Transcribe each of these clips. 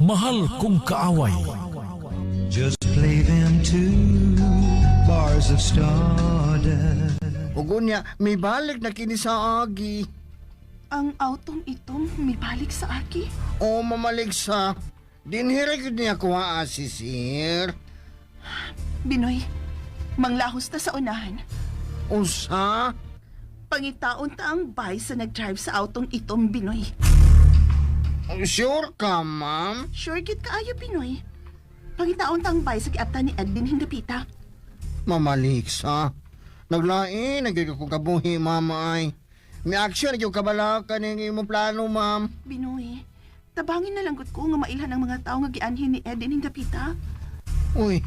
mahal kong kaaway. Just play them two bars of stardust. Ugunya, may balik na kini sa agi. Ang autong itong mibalik sa aki? O mamalig sa dinhirig niya kuha si Sir. Binoy, manglahos ta sa unahan. Usa? Pangitaon ta ang bay sa nag-drive sa autong itong Binoy. Sure ka, ma'am? Sure gid kaayo Binoy. Pangitaon ta ang bay sa giapta ni Edwin Hindapita. Mamalik sa. Naglain, nagiging ko kabuhi, mama ay. May action, nagiging kabalakan ng imong plano, ma'am. Binoy, tabangin na lang gud ko nga mailhan ang mga tao nga gianhin ni Edwin Hindapita. Uy,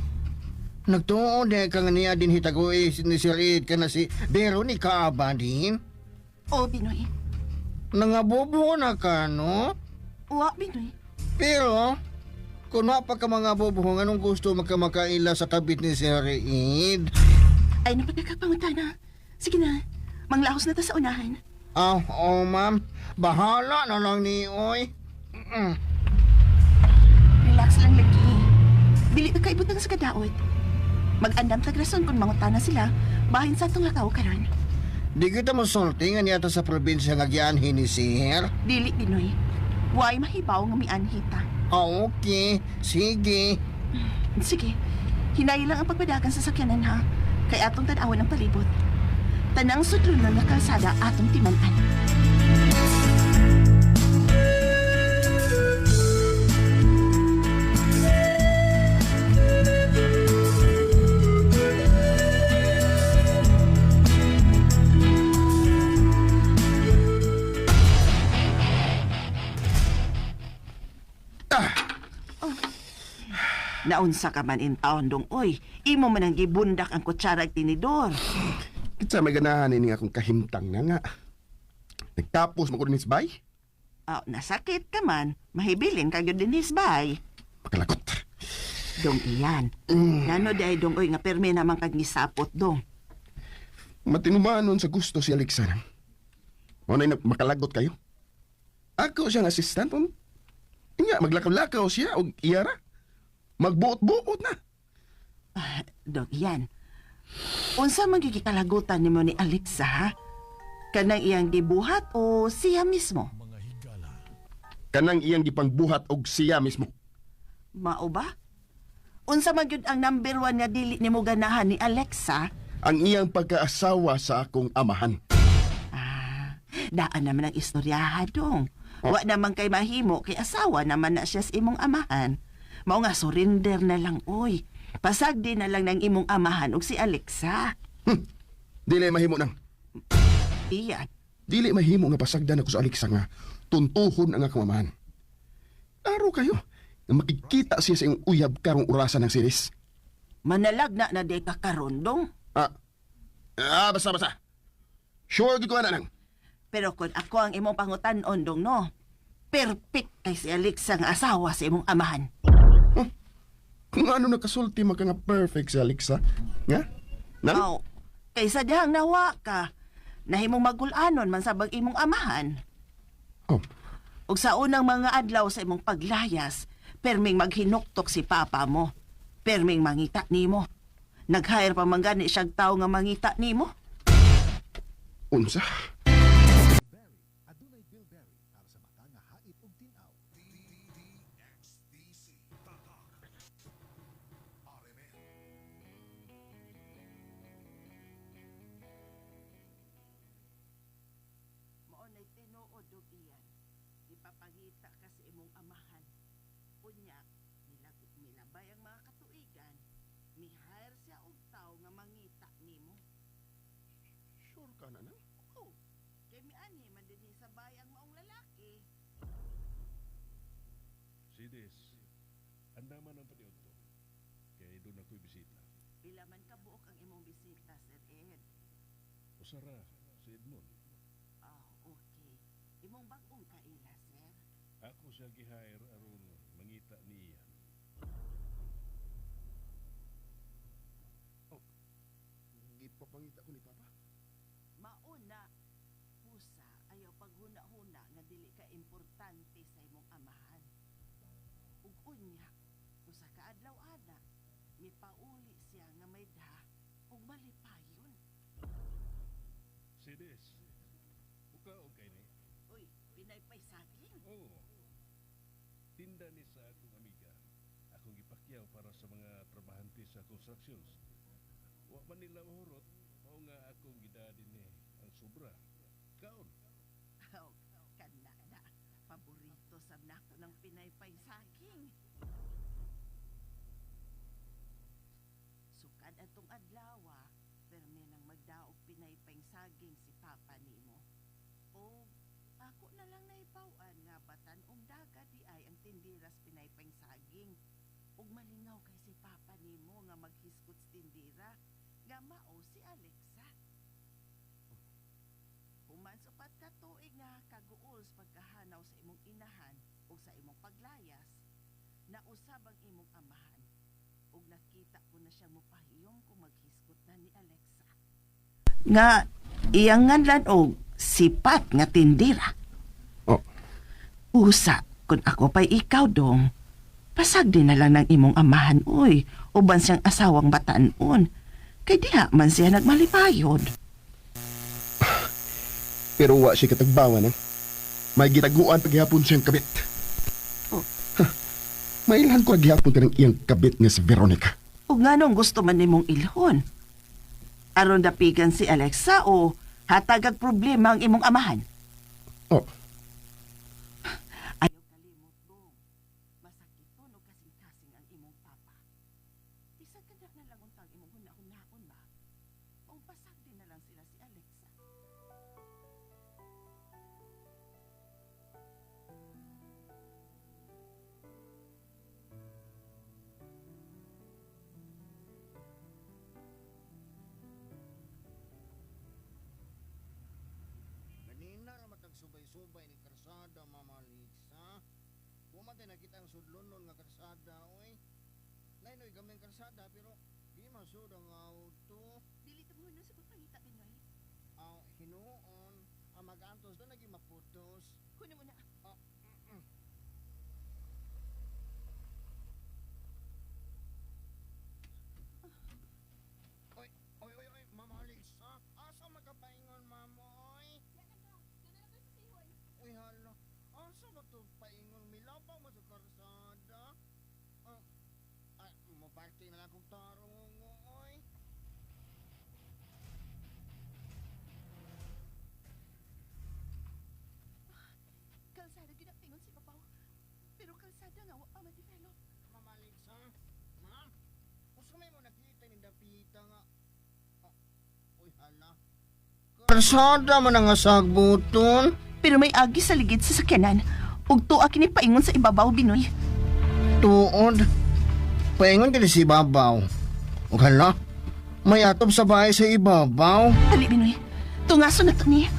nagtuon din ka nga niya din hitagoy ni Sir Ed ka na si Veronica Abadin. O Binoy, Nangabobo na ka, no? wa Binoy. Pero, kung pa ka mga bobo, anong gusto magkamakaila sa kabit ni Sir Ed? Ay napagkakapangutana. Sige na, manglahos na ta sa unahan. Oh, ma'am. Bahala na lang ni Oy. Relax lang lagi. Dili ka kaibot na sa kadaot. Mag-andam tag rason kung mangutana sila, bahin sa itong lakaw karon. Di kita masulti nga niyata sa probinsya nga gianhin ni Sir. Dili, Binoy. Huwag mahibaw nga mianhita. Okay. Sige. Sige, hinayi lang ang pagpadagan sa sakyanan ha. Kay atong tanawan ng palibot. Tanang sudlunan na kalsada atong timanan. Naunsa ka man in taon dong, oy. Imo man ang gibundak ang kutsara at tinidor. Kitsa may ganahan ini akong kahimtang na nga. Nagtapos mo ko din isbay? Nasakit ka man. Mahibilin ka yun din isbay. Makalakot. Dong iyan. Nano di ay dong, oy, nga perme naman kag gisapot dong. Matinumanon sa gusto si Alexa. O na makalagot kayo. Ako siyang assistant. Nga, maglakaw-lakaw siya o iyara. Magbuot-buot na. Dong iyan. Unsa magigikalagutan ni mo ni Alexa, ha? Kanang iyang gibuhat o siya mismo? Kanang iyang gipangbuhat og siya mismo. Mao ba? Unsa man gyud ang number 1 nga dili nimo ganahan ni Alexa? Ang iyang pagkaasawa sa akong amahan. Daan naman ang istoryaha dong. Wa naman kay mahimo kay asawa naman na siya sa imong amahan. Mao nga surrender na lang oy. Pasagdi na lang ng imong amahan og si Alexa. Dili mahimo nang. Iyan. Dili mahimo nga pasagdan ako sa Alexa nga tuntuhon ang akong amahan. Aro kayo nga makikita siya sa iyong uyab karong orasan ng series. Manalagna na di ka karon dong. Basta. Sure, gito na lang. Pero kung ako ang imong pangutan-on dong no, perfect kay si Alexa nga asawa sa imong amahan. Kung ano nakasulti maka nga perfect si Alexa. Nga? Nang? Mao, kaysa dihang nawa ka, nahimong magulanon man sa bag imong amahan. Oh, Ug sa unang mga adlaw sa imong paglayas, perming maghinuktok si papa mo. Perming mangita nimo. Nag-hire pa man gani siyang tao nga mangita nimo. unsa? Maunay tinuod og iyan. Ipapangita ka sa imong amahan. Unya, milabay ang mga katuigan. Ni-hire siya og tao nga mangita nimo. Sure ka na na? Oo. Kay miani man dinhi sa bayang maong lalaki. Sidis, andaman ang paniudto. Kaya doon ako'y bisita. Pila man kabuok ang imong bisita, Sir Ed. Usara, si Edmond. Okay. Imong bag-ong kaila, sir. Ako siya gi-hire aron mangita ni Ian. Gipapangita ko ni Papa. Mauna, pusa, ayaw paghuna-huna nga dili ka importante sa imong amahan. Ug Unya, usa ka adlaw ana, mipauli siya nga may da ug malipayon. Sides. Uka o kay ni. Uy, pinaypay saging. Oo. Tinda ni sa akong amiga. Akong ipakyaw para sa mga trabahante sa constructions. Wa man nila uhurot, mao nga akong gidadin ni ang sobra. Kaon. Oh, kana na. Paborito sa nako ng pinaypay saging. Sukad atong adlawa, perme nang magdaog pinaypay saging si papa nimo. O ako na lang naipawan nga batan-ong dagat di ay ang tindiras pinaypay saging. Ug malingaw kay si papa nimo nga maghiskot sa tindira nga mao si Alexa. Human supat ka tuig nga kaguol sa pagkahanaw sa imong inahan o sa imong paglayas, nausab ang imong amahan. Ug nakita ko na siyang mupahiyong kung maghiskot na ni Alexa. Nga iyang nganlan og sipat nga tindira. Oh. Usa, kung ako pa'y ikaw dong, pasag din na lang ng imong amahan, uy, uban siyang asawang batanon. Kay diha man siya nagmalipayod. Pero wa siya katagbawan eh. May gitaguan paghihapon siyang kabit. Oh. Mailan ko paghihapon ka ng iyang kabit nga si Veronica. O nga nung gusto man nimong ilhon. Aron dapigan si Alexa o hatagag problema ang imong amahan. Oh, Ayaw kalimot dong. Masakiton o kasing-kasing ang imong papa. Isag ka na lang untang imong hunahon ba? O pasag din na lang sila si Alexa. Ganina ra matag subay-subay ni karsada, Mama Lixa. Bumagay na kita ang sudlonon nga karsada, oy. Nainoy gamay karsada, pero di masud ang auto. Dili ta mo sa pagpangita, Binoy. Aw, hinuon. Ang mag-antos doon naging maputos. Kuno mo na. Oy, oy, oy, oy, Mama Lixa. Asa makapaingon, Mama, oy? Uy, hala. Asa ba ito paingon? Milabaw mo sa karsada? Ay, maparte na lang kong tarong, oy. Kalsada ginapingon si Papaw. Pero kalsada nga wa pa ma-develop. Mama Lixa. Ma'am, gusto mo nakita ni Dapita nga. Uy, hala. Karsada man ang asagbuton. Pero may agi sa ligid sa sakyanan. Ug tuwa kini paingon sa ibabaw, Binoy. Tuod. Paingon ka si Babaw. O hala, may atop sa bahay sa ibabaw. Ali, Binoy. Tungaso na to ni.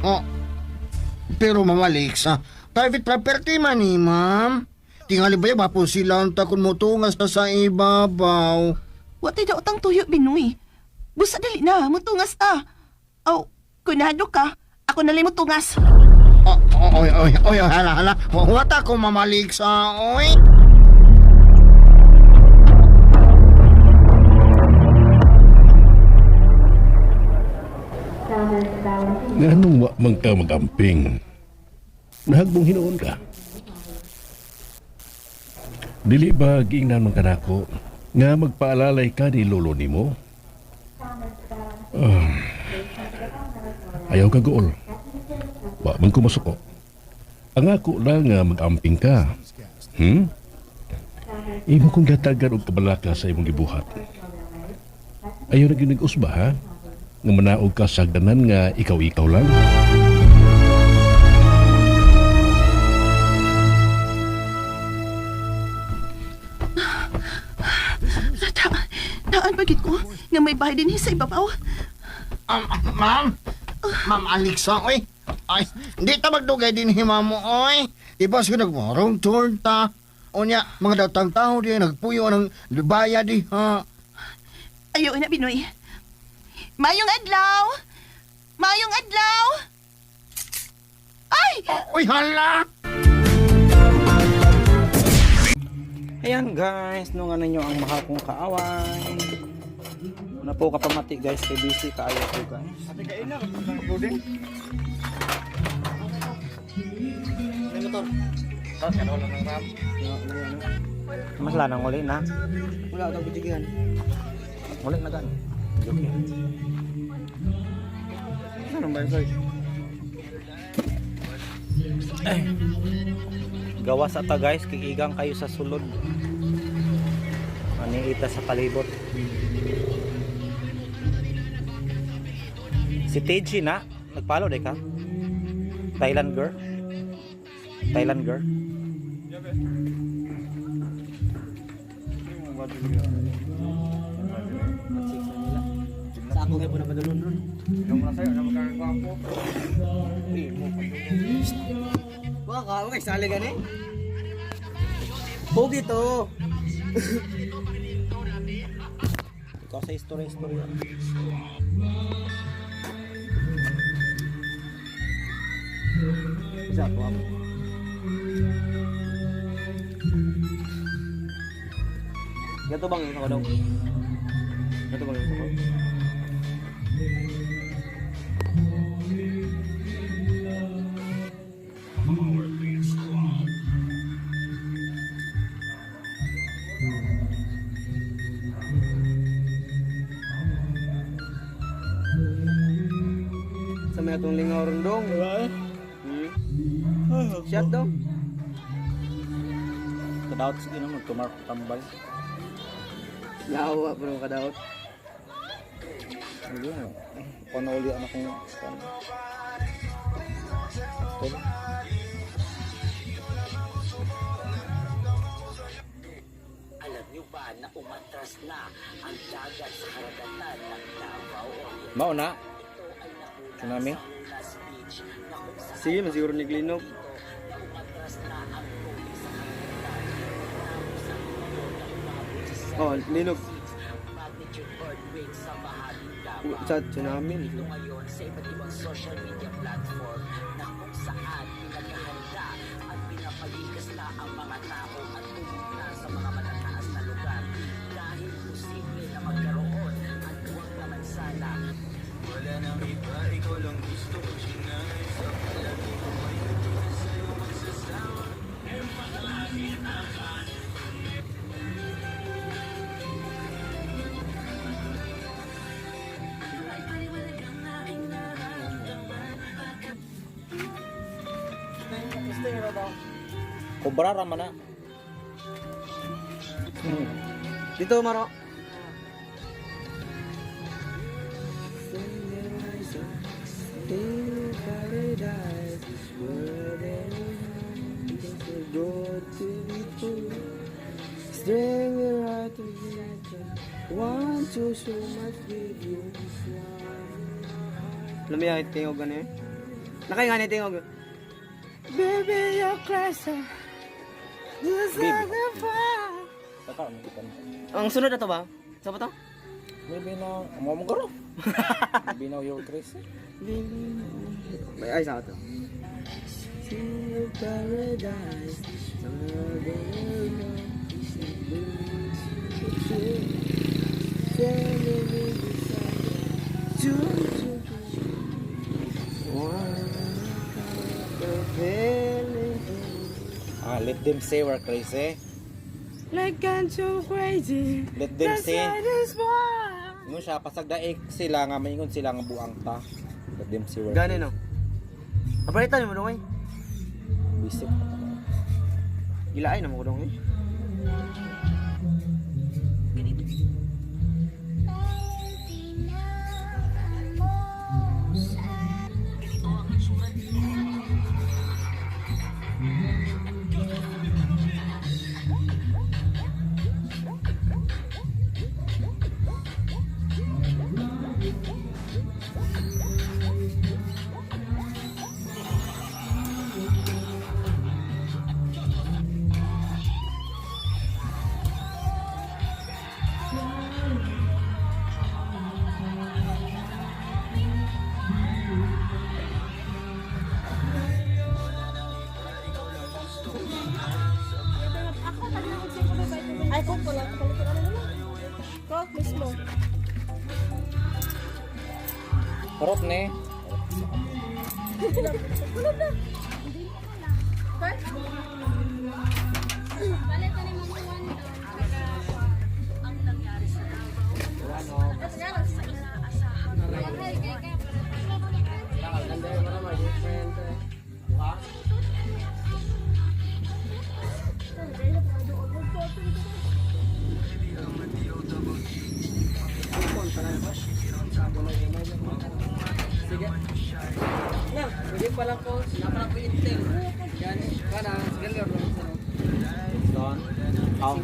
Oh, pero Mama Lixa, private property man ni ma'am. Tingali ba yung mapo sila ang takon mo tungas na sa ibabaw. Wa tayo daw tang tuyo, Binoy. Busa dali na, mutungas ta. Aw, kunado ka. Ako na mo tungas. Oy, oy, oy, hala. Wata ko Mama Lixa, oy. Nga anong wa man ka magamping? Nahagbong hinuon ka? Dili ba giingnan man kanako nga magpaalalay ka ni lolo nimo? Ayaw ka gool. Wa man ko masuko. Ang ako lang nga magamping ka. Imo kong gatagan og kabalaka sa imong gibuhat. Ayaw na ginig-usba ha? Nga manaog ka sa hagdanan nga ikaw-ikaw lang. Daan bagit ko nga may bahay din sa ibabaw. Ma'am Alexa, oy. Ay, hindi ta magdugay din himamo, oy. Iba siya nagmarong torta. O niya, mga datang tao di nagpuyo ng baya di ha. Ayaw na, Binoy. Mayong adlaw! Mayong adlaw! Ay! Uy, hala! Ayan guys, nung ano nyo ang mahal kong kaaway. Na po kapamati guys, kay busy kaayo po guys. Ate kain na, loading. May motor. Tapos ka wala ng ram. Mas lanang uli na. Wala daw bitigihan. Uli na gan. Okay. Ano ba guys? Gawas ata guys, kikigang kayo sa sulod. Maniita sa palibot. Si Teji na, nagpalo day ka? Thailand girl? Thailand girl? Sa ako kayo po na padulon ron. Yung mga sa'yo, na magkakakwapo. Wala ka, okay, sali ka na eh. Pogi to. Ikaw sa istorya. Isa po ako. Gato bang yung sa daw? Gato bang yung sa ko? Sa may atong lingaw ron dong. Shot dong. Kadaot sige na magtumar tambal. Yawa bro kadaot. Ayun. Paano uli anak ko? Alam niyo ba na umatras na ang dagat sa karagatan ng Davao Oriental? Mao na. Ito ay nakuha Tsunami. sa Mulas Beach na kung saan Sige, masiguro ni Glinog. umatras na ang tubig sa karagatan. Tapos ang ngayon ay umabot sa Oh, Linog. magnitude earthquake sa bahaging Davao. Sa tsunami. Ito ngayon sa iba't ibang social media platform na kung saan pinaghahanda at pinapalikas na ang mga tao at pumunta sa mga matataas na lugar dahil posible na magkaroon at huwag naman sana. Wala nang iba, ikaw lang gusto ko sinay sa palagi ko ay nagtulad sa'yo magsasama. Kubra raman na. Dito, Maro. Lumiyahit tingog gani. Nakay nga ni tingog. Baby, you're closer. Taka mo kita. Ang sunod na to ba? Sa ba to? Maybe na mo mo garo. Maybe now you're crazy. May ay sa to. Paradise. Let them say we're crazy. Like I'm so crazy. Let them say. This one. Ingon siya pasag daig sila nga maingon sila nga buang ta. Let them say we're Gani no. Apalitan mo dong eh. Bisik. Gilaay na mo dong eh. Karot ne. Don. Aw.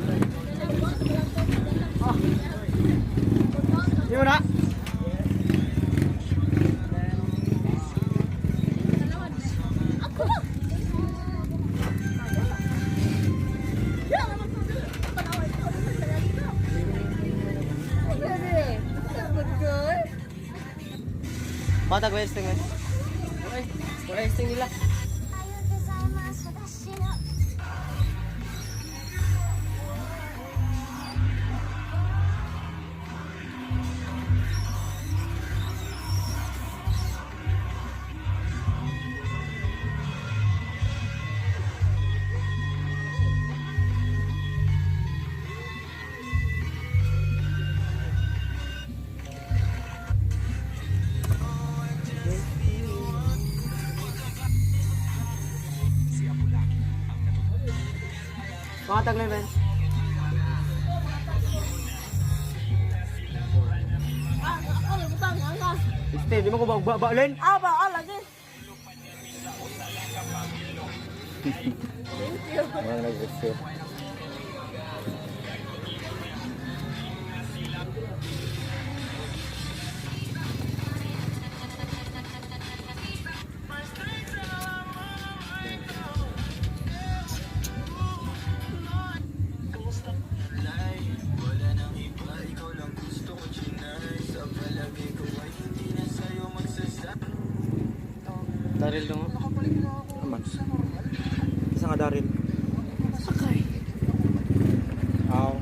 Di mo na. Mata gue esting guys. Gue esting nila. Pangatag lang rin. Stay, di mo ko ba-ba-len? Lagi. Mga nag-gusto. Daril dong. Aman. Isa nga Daril. Sakay. Aw.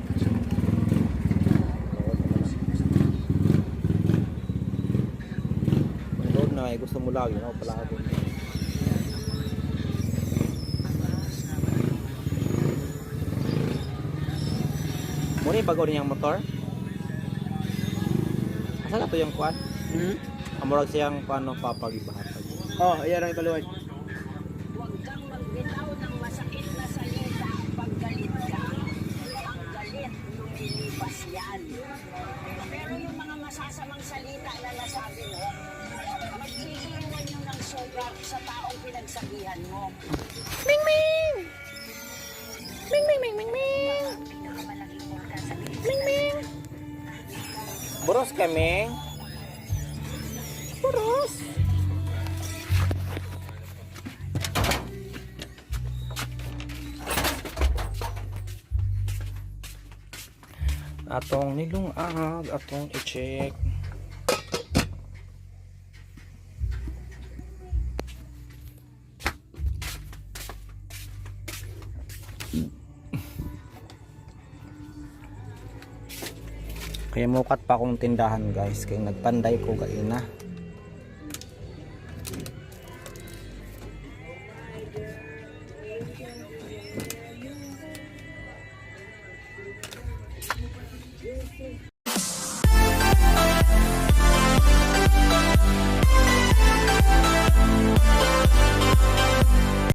Load na ay gusto mo lagi no pala ako. Muna yung bago niyang motor? Asa na to yung kuan? Amurag siyang paano papagibahatag. Oh, ayan ang italuan. Huwag kang magbitaw ng masakit na salita pag galit ka. Ang galit, lumilipas yan. Pero yung mga masasamang salita na nasabi mo, maghihiwan yun ng sobra sa taong pinagsabihan mo. Ming Ming! Ming Ming Ming Ming Ming! Pinakamalaking murka sa Ming Ming! Boros kami. Puros! Atong nilungag, atong i-check. Kaya mukat pa akong tindahan guys, kaya nagpanday ko gaina.